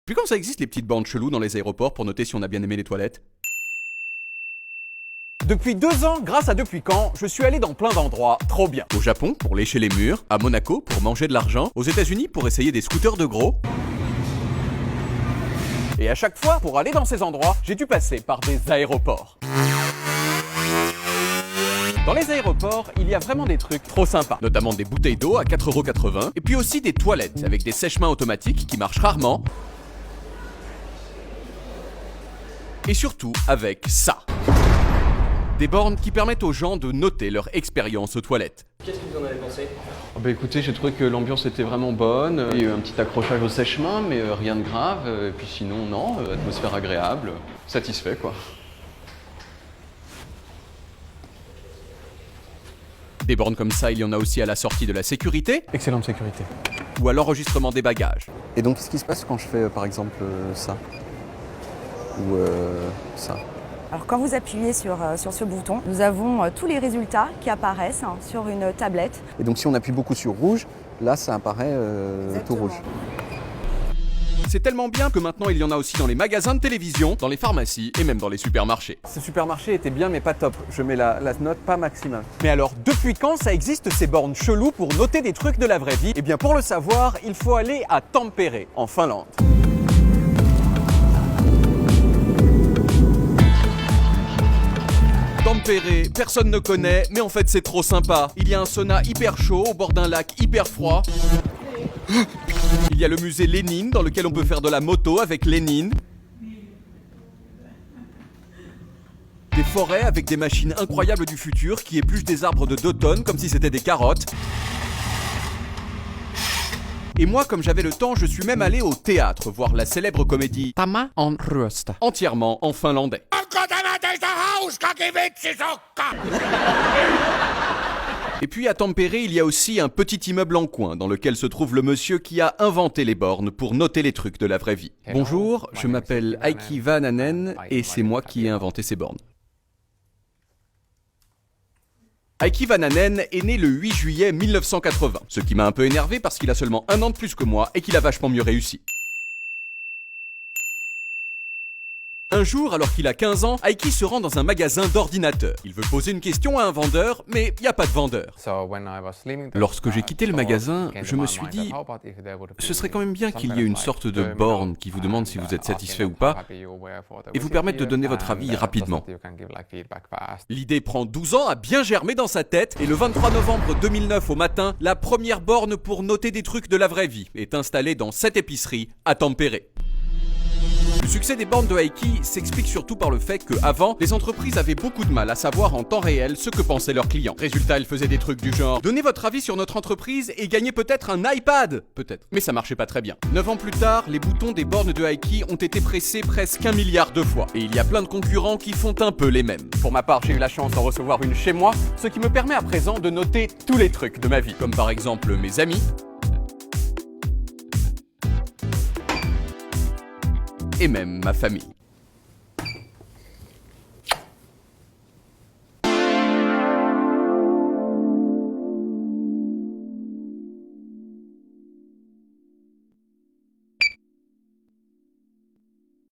Puis quand ça existe les petites bornes cheloues dans les aéroports pour noter si on a bien aimé les toilettes? Depuis 2 ans, grâce à Depuis Quand, je suis allé dans plein d'endroits trop bien. Au Japon pour lécher les murs, à Monaco pour manger de l'argent, aux États-Unis pour essayer des scooters de gros. Et à chaque fois, pour aller dans ces endroits, j'ai dû passer par des aéroports. Dans les aéroports, il y a vraiment des trucs trop sympas. Notamment des bouteilles d'eau à 4,80 €, et puis aussi des toilettes avec des sèche-mains automatiques qui marchent rarement. Et surtout avec ça. Des bornes qui permettent aux gens de noter leur expérience aux toilettes. Qu'est-ce que vous en avez pensé? Écoutez, j'ai trouvé que l'ambiance était vraiment bonne. Il y a eu un petit accrochage au sèche-main, mais rien de grave. Et puis sinon, non, atmosphère agréable. Satisfait, quoi. Des bornes comme ça, il y en a aussi à la sortie de la sécurité Excellente sécurité. ou à l'enregistrement des bagages. Et donc, qu'est-ce qui se passe quand je fais, par exemple, ça? Ou ça? Alors quand vous appuyez sur ce bouton, nous avons tous les résultats qui apparaissent sur une tablette. Et donc, si on appuie beaucoup sur rouge, là, ça apparaît tout rouge. C'est tellement bien que maintenant il y en a aussi dans les magasins de télévision, dans les pharmacies et même dans les supermarchés. Ce supermarché était bien mais pas top. Je mets la note pas maximale. Mais alors, depuis quand ça existe ces bornes cheloues pour noter des trucs de la vraie vie? Eh bien pour le savoir, il faut aller à Tampere, en Finlande. Tampere, personne ne connaît, mais en fait c'est trop sympa. Il y a un sauna hyper chaud au bord d'un lac hyper froid. Il y a le musée Lénine dans lequel on peut faire de la moto avec Lénine. Des forêts avec des machines incroyables du futur qui épluchent des arbres de 2 tonnes comme si c'était des carottes. Et moi, comme j'avais le temps, je suis même allé au théâtre voir la célèbre comédie Tama on Rösta. entièrement en finlandais. Et puis à Tampere, il y a aussi un petit immeuble en coin dans lequel se trouve le monsieur qui a inventé les bornes pour noter les trucs de la vraie vie. Bonjour, je m'appelle Heikki Vanhanen et c'est moi qui ai inventé ces bornes. Heikki Vanhanen est né le 8 juillet 1980, ce qui m'a un peu énervé parce qu'il a seulement 1 an de plus que moi et qu'il a vachement mieux réussi. Un jour, alors qu'il a 15 ans, Heikki se rend dans un magasin d'ordinateurs. Il veut poser une question à un vendeur, mais il n'y a pas de vendeur. Lorsque j'ai quitté le magasin, je me suis dit, ce serait quand même bien qu'il y ait une sorte de borne qui vous demande si vous êtes satisfait ou pas, et vous permette de donner votre avis rapidement. L'idée prend 12 ans à bien germer dans sa tête, et le 23 novembre 2009 au matin, la première borne pour noter des trucs de la vraie vie est installée dans cette épicerie à Tampere. Le succès des bornes de Heikki s'explique surtout par le fait qu'avant, les entreprises avaient beaucoup de mal à savoir en temps réel ce que pensaient leurs clients. Résultat, elles faisaient des trucs du genre « Donnez votre avis sur notre entreprise et gagnez peut-être un iPad !» Peut-être. Mais ça marchait pas très bien. 9 ans plus tard, les boutons des bornes de Heikki ont été pressés presque 1 milliard de fois. Et il y a plein de concurrents qui font un peu les mêmes. Pour ma part, j'ai eu la chance d'en recevoir une chez moi, ce qui me permet à présent de noter tous les trucs de ma vie. Comme par exemple mes amis, et même ma famille.